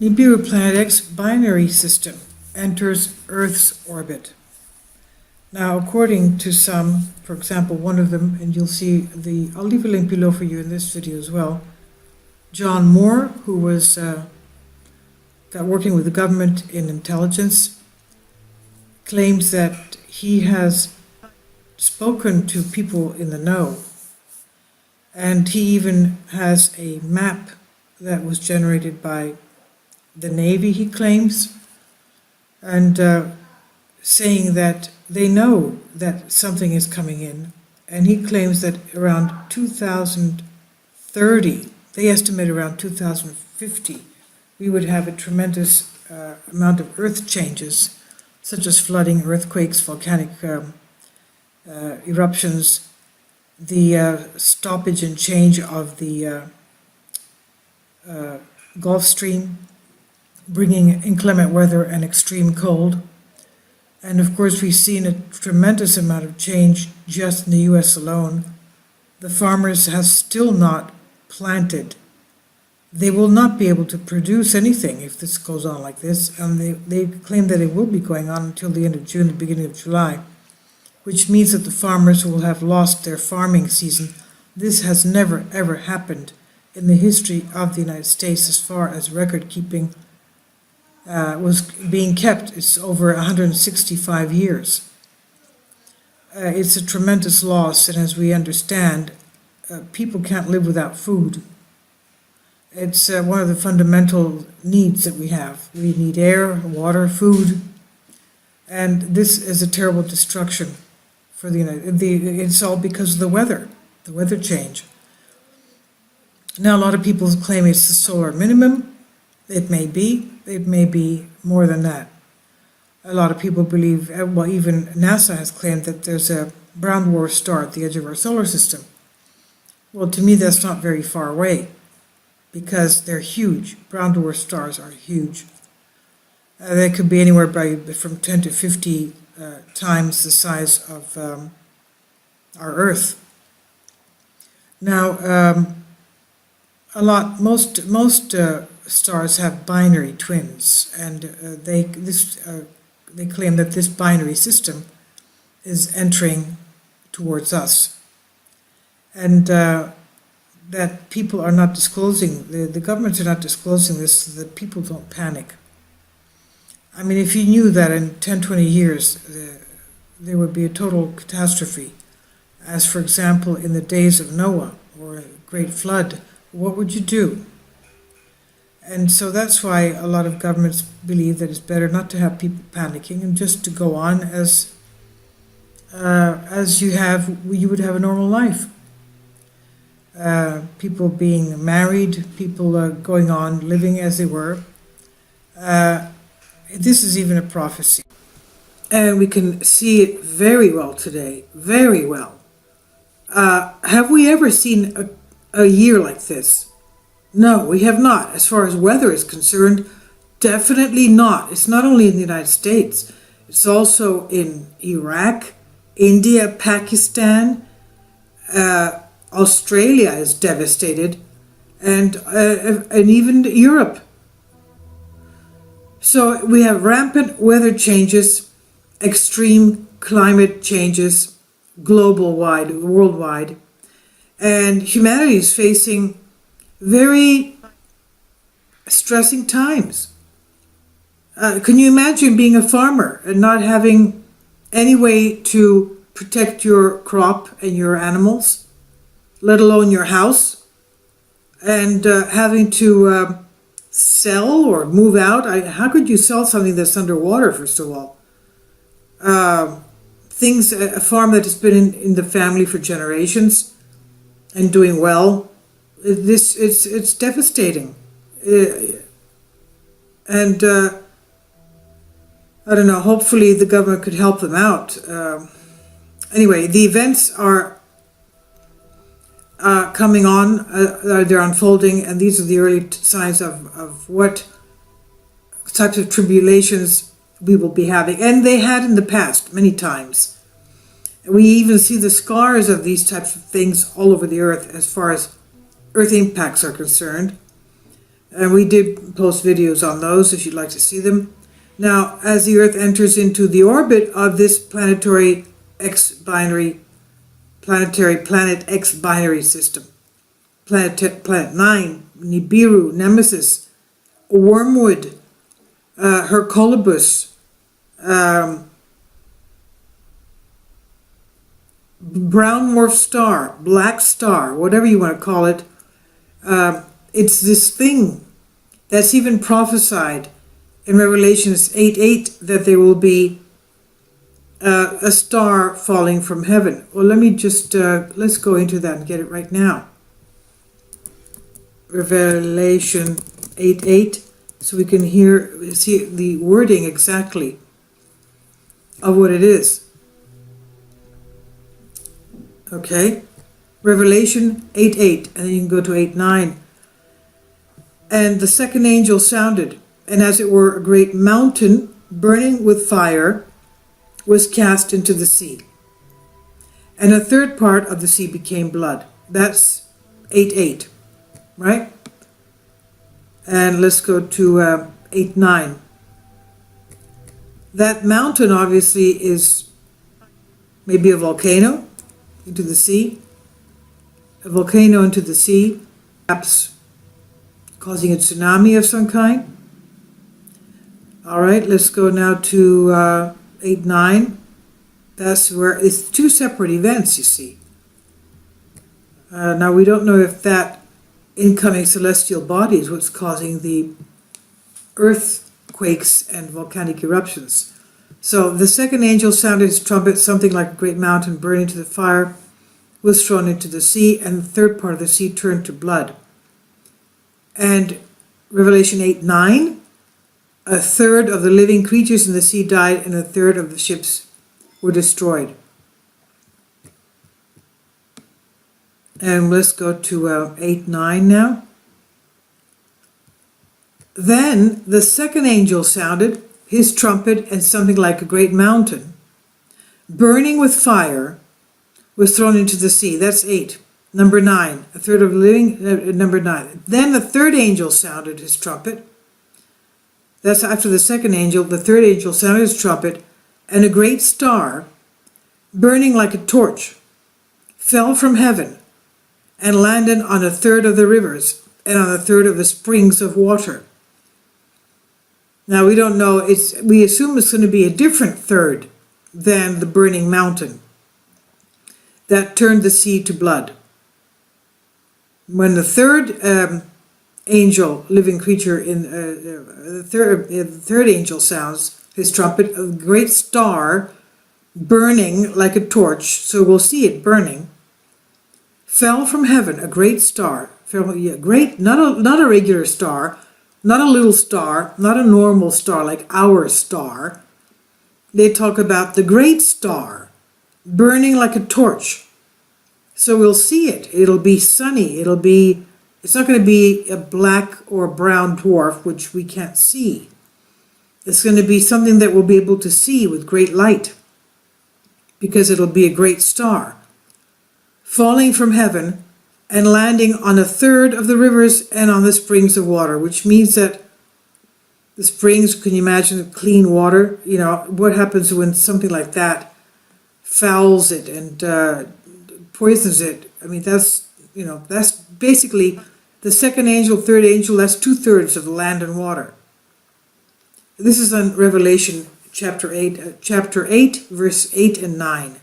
Nibiru Planet X binary system enters Earth's orbit. Now, according to some, for example, one of them, and you'll see I'll leave a link below for you in this video as well, John Moore, who was working with the government in intelligence, claims that he has spoken to people in the know, and he even has a map that was generated by the Navy, he claims, and saying that they know that something is coming in, and he claims that around 2030, they estimate around 2050, we would have a tremendous amount of earth changes, such as flooding, earthquakes, volcanic eruptions, the stoppage and change of the Gulf Stream, bringing inclement weather and extreme cold. And of course, we've seen a tremendous amount of change just in the US alone. The farmers have still not planted. They will not be able to produce anything if this goes on like this, and they claim that it will be going on until the end of June, the beginning of July, which means that the farmers will have lost their farming season. This has never, ever happened in the history of the United States as far as record keeping was being kept. It's over 165 years. It's a tremendous loss, and as we understand, people can't live without food. It's one of the fundamental needs that we have. We need air, water, food, and this is a terrible destruction for it's all because of the weather change. Now, a lot of people claim it's the solar minimum. It may be more than that. A lot of people believe, well, even NASA has claimed that there's a brown dwarf star at the edge of our solar system. Well, to me, that's not very far away, because they're huge. Brown dwarf stars are huge. They could be anywhere from 10 to 50 times the size of our Earth. Now, most stars have binary twins, and they claim that this binary system is entering towards us, and that people are not disclosing, the governments are not disclosing this so that people don't panic. I mean, if you knew that in 10, 20 years there would be a total catastrophe, as for example in the days of Noah or a great flood, what would you do? And so that's why a lot of governments believe that it's better not to have people panicking and just to go on as you would have a normal life. People being married, people going on living as they were. This is even a prophecy. And we can see it very well today, very well. Have we ever seen a year like this? No, we have not. As far as weather is concerned, definitely not. It's not only in the United States, it's also in Iraq, India, Pakistan, Australia is devastated, and even Europe. So we have rampant weather changes, extreme climate changes, worldwide, and humanity is facing very stressing times. Can you imagine being a farmer and not having any way to protect your crop and your animals, let alone your house, and having to sell or move out? How could you sell something that's underwater, first of all? A farm that has been in the family for generations and doing well, it's devastating. And I don't know, hopefully the government could help them out. Anyway, the events are coming on, they're unfolding, and these are the early signs of what types of tribulations we will be having. And they had in the past, many times. We even see the scars of these types of things all over the earth as far as earth impacts are concerned. And we did post videos on those if you'd like to see them. Now, as the Earth enters into the orbit of this planetary Planet X binary system, Planet 9, Nibiru, Nemesis, Wormwood, Hercolibus, brown dwarf star, black star, whatever you want to call it. It's this thing that's even prophesied in Revelations 8:8 that there will be a star falling from heaven. Well, let me just, let's go into that and get it right now. Revelation 8:8, so we can see the wording exactly of what it is. Okay, Revelation 8:8, and then you can go to 8:9. And the second angel sounded, and as it were a great mountain burning with fire was cast into the sea. And a third part of the sea became blood. That's 8:8, right? And let's go to 8:9. That mountain obviously is maybe a volcano into the sea. A volcano into the sea, perhaps causing a tsunami of some kind. All right, let's go now to 8:9. That's where it's two separate events, you see. Now, we don't know if that incoming celestial body is what's causing the earthquakes and volcanic eruptions. So the second angel sounded his trumpet, something like a great mountain burning to the fire was thrown into the sea, and the third part of the sea turned to blood. And Revelation 8:9, a third of the living creatures in the sea died, and a third of the ships were destroyed. And let's go to 8:9 now. Then the second angel sounded his trumpet, and something like a great mountain, burning with fire, was thrown into the sea. That's 8. Number 9, a third of the living, number 9. Then the third angel sounded his trumpet. That's after the second angel. The third angel sounded his trumpet, and a great star, burning like a torch, fell from heaven and landed on a third of the rivers and on a third of the springs of water. Now, we don't know, we assume it's going to be a different third than the burning mountain that turned the sea to blood. When the third angel, living creature, the third angel sounds his trumpet, a great star burning like a torch, so we'll see it burning, fell from heaven, a great star, great, not a regular star, not a little star, not a normal star like our star. They talk about the great star burning like a torch. So we'll see it. It'll be sunny. It's not going to be a black or brown dwarf, which we can't see. It's going to be something that we'll be able to see with great light, because it'll be a great star, falling from heaven and landing on a third of the rivers and on the springs of water, which means that the springs, can you imagine clean water? You know, what happens when something like that fouls it and poisons it? I mean, that's basically the second angel, third angel, that's 2/3 of the land and water. This is on Revelation chapter 8, verse 8 and 9.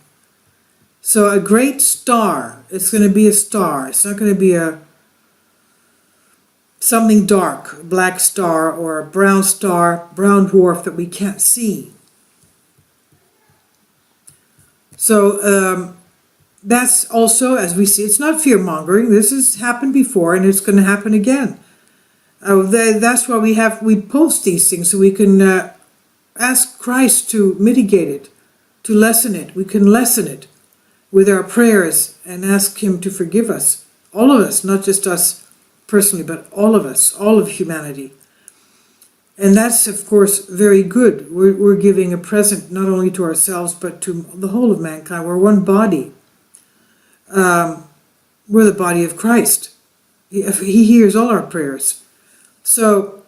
So a great star, it's going to be a star. It's not going to be something dark, a black star or a brown star, brown dwarf that we can't see. So that's also, as we see, it's not fear-mongering. This has happened before, and it's going to happen again. That's why we post these things, so we can ask Christ to mitigate it, to lessen it. We can lessen it with our prayers and ask him to forgive us. All of us, not just us personally, but all of us, all of humanity. And that's, of course, very good. We're giving a present not only to ourselves, but to the whole of mankind. We're one body. We're the body of Christ. He hears all our prayers. So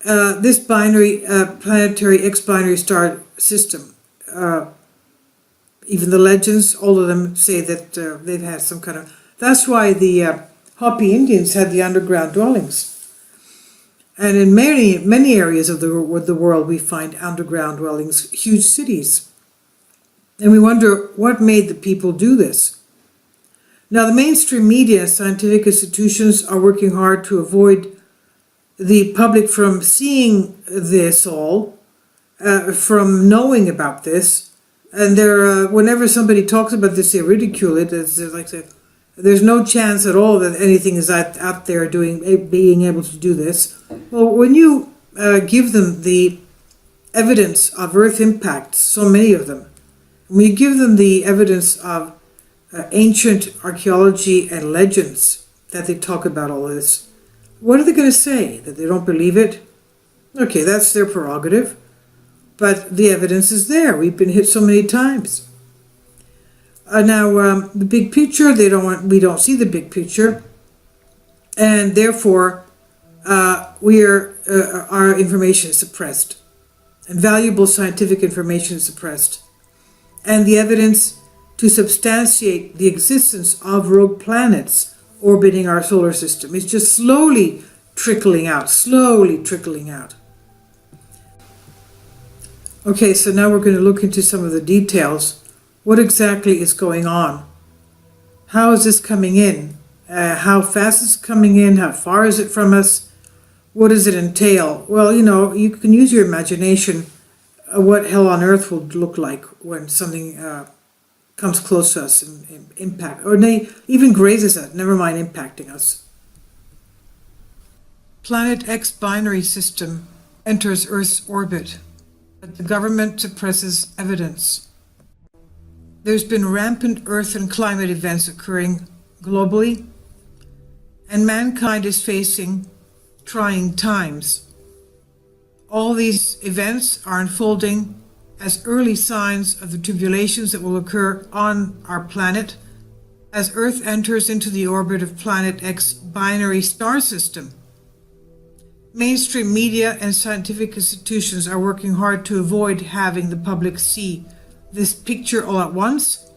this binary, planetary X binary star system, even the legends, all of them say that they've had some kind of... That's why the Hopi Indians had the underground dwellings. And in many areas of the world, we find underground dwellings, huge cities. And we wonder what made the people do this. Now, the mainstream media, scientific institutions are working hard to avoid the public from seeing this all, from knowing about this. And whenever somebody talks about this, they ridicule it. There's no chance at all that anything is out there being able to do this. Well, when you give them the evidence of Earth impacts, so many of them, when you give them the evidence of ancient archaeology and legends that they talk about all this, what are they going to say? That they don't believe it? Okay, that's their prerogative. But the evidence is there. We've been hit so many times. Now, the big picture, we don't see the big picture. And therefore, our information is suppressed. And valuable scientific information is suppressed. And the evidence to substantiate the existence of rogue planets orbiting our solar system is just slowly trickling out. Okay, so now we're going to look into some of the details. What exactly is going on? How is this coming in? How fast is it coming in? How far is it from us? What does it entail? Well, you can use your imagination what hell on earth will look like when something comes close to us and impact, or even grazes us, never mind impacting us. Planet X binary system enters Earth's orbit, but the government suppresses evidence. There's been rampant Earth and climate events occurring globally, and mankind is facing trying times. All these events are unfolding as early signs of the tribulations that will occur on our planet as Earth enters into the orbit of Planet X binary star system. Mainstream media and scientific institutions are working hard to avoid having the public see this picture all at once,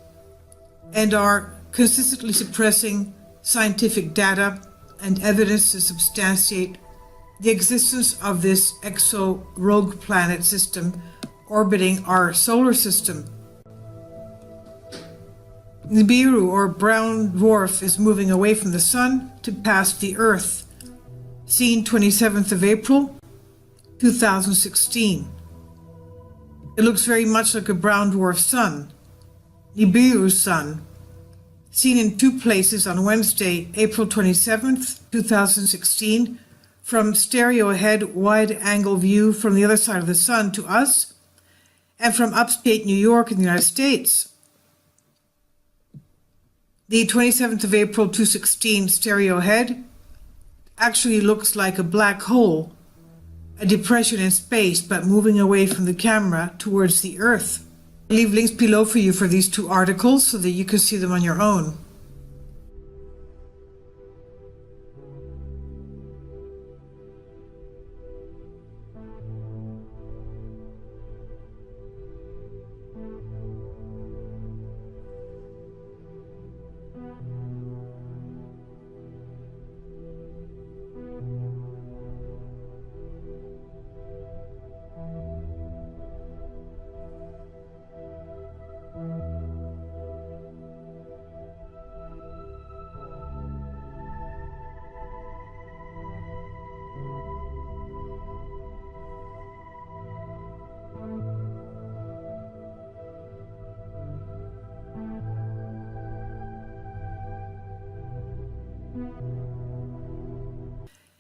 and are consistently suppressing scientific data and evidence to substantiate the existence of this exo-rogue planet system orbiting our solar system. Nibiru, or brown dwarf, is moving away from the Sun to pass the Earth, seen 27th of April, 2016. It looks very much like a brown dwarf sun, Nibiru's sun, seen in two places on Wednesday, April 27th, 2016, from stereo ahead wide-angle view from the other side of the Sun to us, and from upstate New York in the United States. The 27th of April 2016 stereo ahead actually looks like a black hole, a depression in space, but moving away from the camera towards the Earth. I'll leave links below for you for these two articles so that you can see them on your own.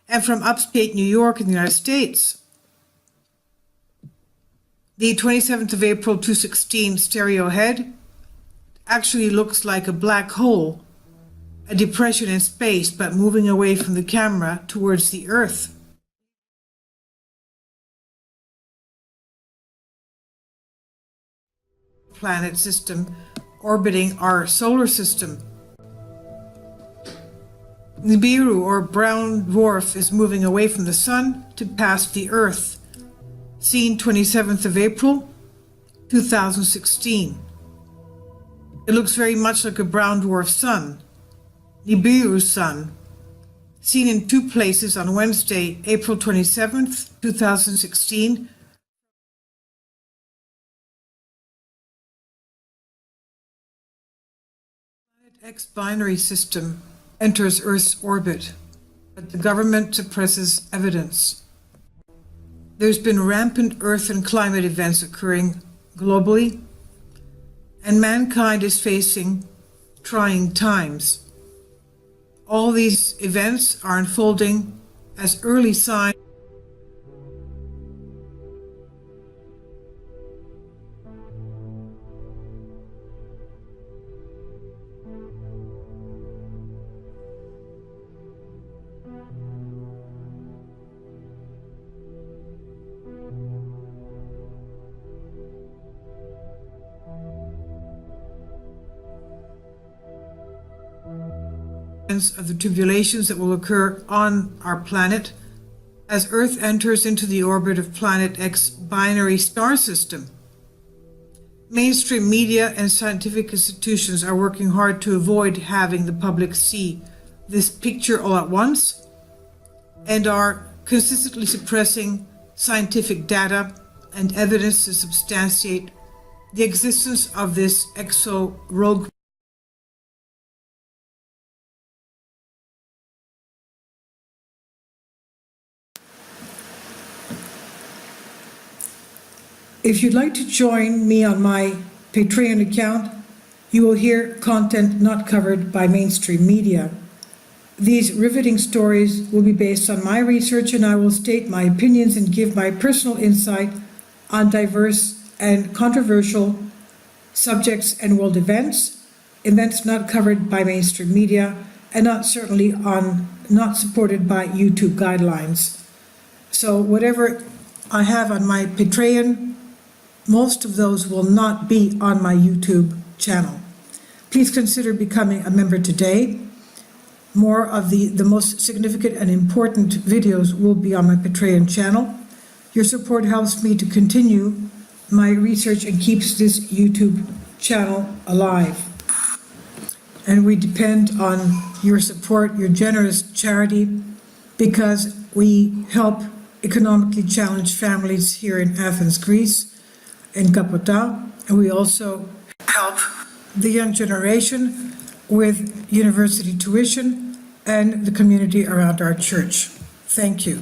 And from upstate New York in the United States. The 27th of April 2016 stereo ahead actually looks like a black hole, a depression in space, but moving away from the camera towards the Earth. Planet system orbiting our solar system. Nibiru, or brown dwarf, is moving away from the Sun to pass the Earth, seen 27th of April, 2016. It looks very much like a brown dwarf sun, Nibiru's sun, seen in two places on Wednesday, April 27th, 2016. Planet X binary system enters Earth's orbit, but the government suppresses evidence. There's been rampant Earth and climate events occurring globally, and mankind is facing trying times. All these events are unfolding as early signs of the tribulations that will occur on our planet as Earth enters into the orbit of Planet X binary star system. Mainstream media and scientific institutions are working hard to avoid having the public see this picture all at once and are consistently suppressing scientific data and evidence to substantiate the existence of this exo-rogue. If you'd like to join me on my Patreon account, you will hear content not covered by mainstream media. These riveting stories will be based on my research, and I will state my opinions and give my personal insight on diverse and controversial subjects and world events not covered by mainstream media, and not supported by YouTube guidelines. So whatever I have on my Patreon, most of those will not be on my YouTube channel. Please consider becoming a member today. More of the most significant and important videos will be on my Patreon channel. Your support helps me to continue my research and keeps this YouTube channel alive. And we depend on your support, your generous charity, because we help economically challenged families here in Athens, Greece, in Kapota, and we also help the young generation with university tuition and the community around our church. Thank you.